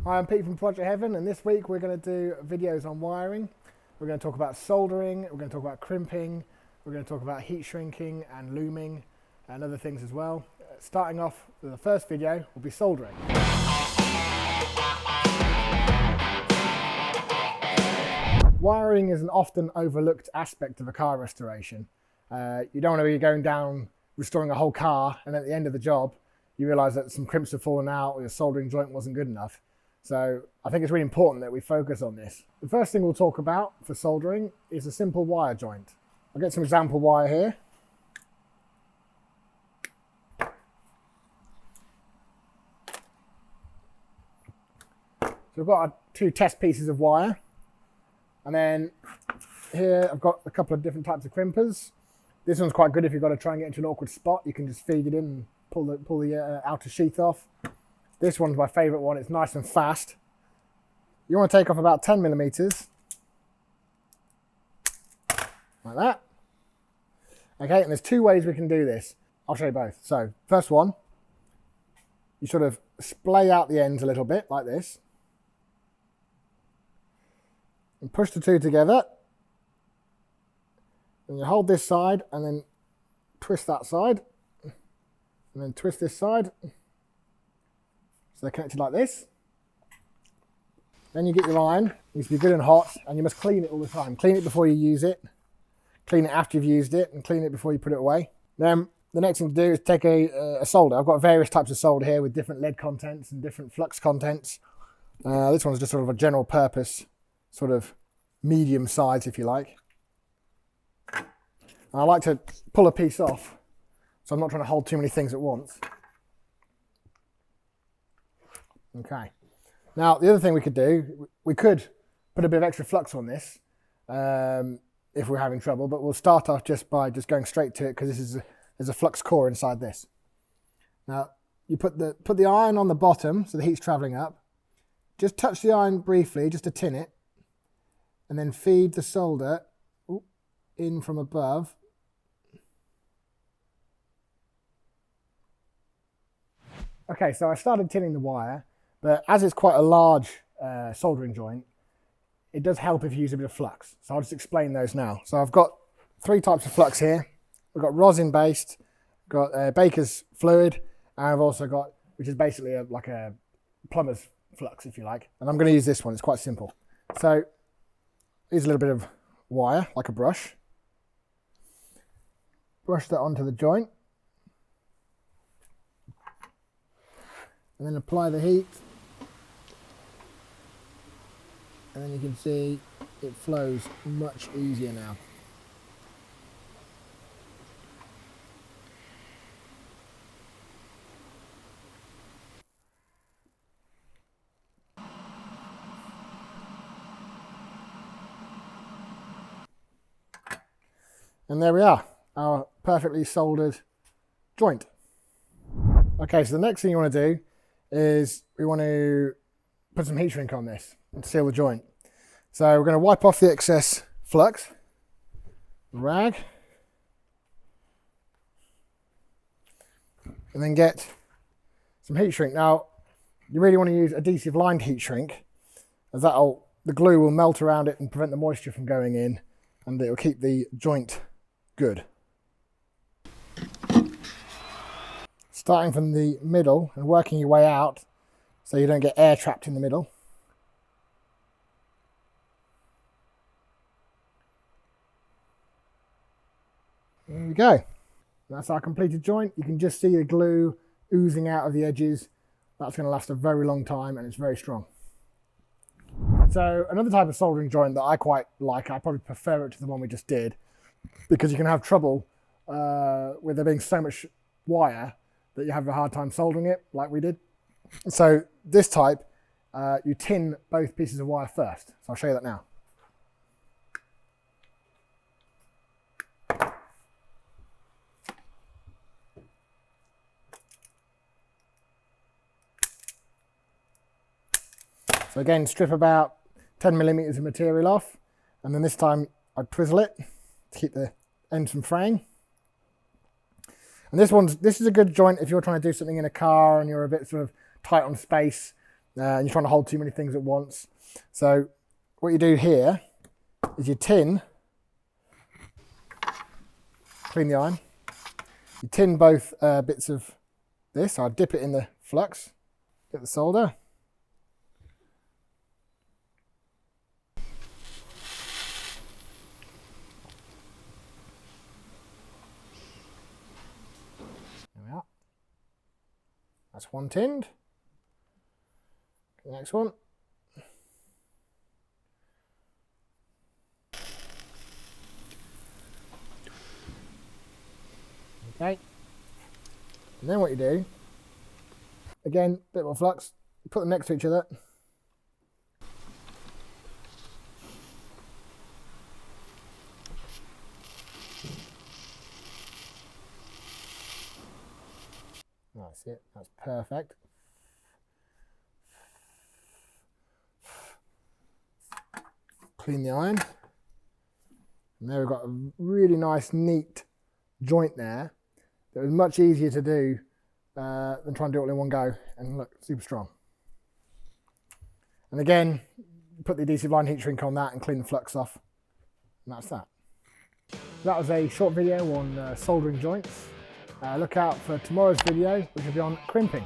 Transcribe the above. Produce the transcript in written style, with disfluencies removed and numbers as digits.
Hi, I'm Pete from Project Heaven, and this week we're going to do videos on wiring. We're going to talk about soldering, we're going to talk about crimping, we're going to talk about heat shrinking and looming and other things as well. Starting off with the first video will be soldering. Wiring is an often overlooked aspect of a car restoration. You don't want to be going down restoring a whole car and at the end of the job you realise that some crimps have fallen out or your soldering joint wasn't good enough. So I think it's really important that we focus on this. The first thing we'll talk about for soldering is a simple wire joint. I'll get some example wire here. So we've got two test pieces of wire, and then here I've got a couple of different types of crimpers. This one's quite good if you've got to try and get into an awkward spot. You can just feed it in and pull the outer sheath off. This one's my favourite one. It's nice and fast. You want to take off about 10 millimeters, like that. Okay, and there's two ways we can do this. I'll show you both. So first one, you sort of splay out the ends a little bit like this, and push the two together. And you hold this side and then twist that side, and then twist this side. So they're connected like this. Then you get your iron. It needs to be good and hot, and you must clean it all the time. Clean it before you use it, clean it after you've used it, and clean it before you put it away. Then the next thing to do is take a solder. I've got various types of solder here with different lead contents and different flux contents. This one's just sort of a general purpose, sort of medium size if you like. And I like to pull a piece off, so I'm not trying to hold too many things at once. Okay. Now, the other thing we could do, we could put a bit of extra flux on this if we're having trouble, but we'll start off just by going straight to it because there's a flux core inside this. Now, you put the iron on the bottom so the heat's travelling up. Just touch the iron briefly, just to tin it, and then feed the solder in from above. Okay, so I started tinning the wire. But as it's quite a large soldering joint, it does help if you use a bit of flux. So I'll just explain those now. So I've got three types of flux here. We've got rosin based, got Baker's fluid, and I've also got, which is basically like a plumber's flux, if you like. And I'm going to use this one. It's quite simple. So here's a little bit of wire, like a brush. Brush that onto the joint. And then apply the heat. And then you can see it flows much easier now. And there we are, our perfectly soldered joint. Okay, so the next thing you want to do is we want to put some heat shrink on this and seal the joint. So we're going to wipe off the excess flux, rag, and then get some heat shrink. Now, you really want to use adhesive lined heat shrink, as the glue will melt around it and prevent the moisture from going in, and it will keep the joint good. Starting from the middle and working your way out so you don't get air trapped in the middle. There we go. That's our completed joint. You can just see the glue oozing out of the edges. That's going to last a very long time and it's very strong. So another type of soldering joint that I quite like, I probably prefer it to the one we just did, because you can have trouble with there being so much wire that you have a hard time soldering it like we did. So this type, you tin both pieces of wire first. So I'll show you that now. So again, strip about 10 millimeters of material off, and then this time I twizzle it to keep the ends from fraying. And this is a good joint if you're trying to do something in a car and you're a bit sort of tight on space. and you're trying to hold too many things at once. So what you do here is you tin, clean the iron, you tin both bits of this. So I dip it in the flux, get the solder. There we are. That's one tinned. The next one. Okay. And then what you do, again, a bit more flux, put them next to each other. That's it, that's perfect. Clean the iron. And there we've got a really nice, neat joint there that was much easier to do than trying to do it all in one go. And look, super strong. And again, put the adhesive line heat shrink on that and clean the flux off. And that's that. That was a short video on soldering joints. Look out for tomorrow's video, which will be on crimping.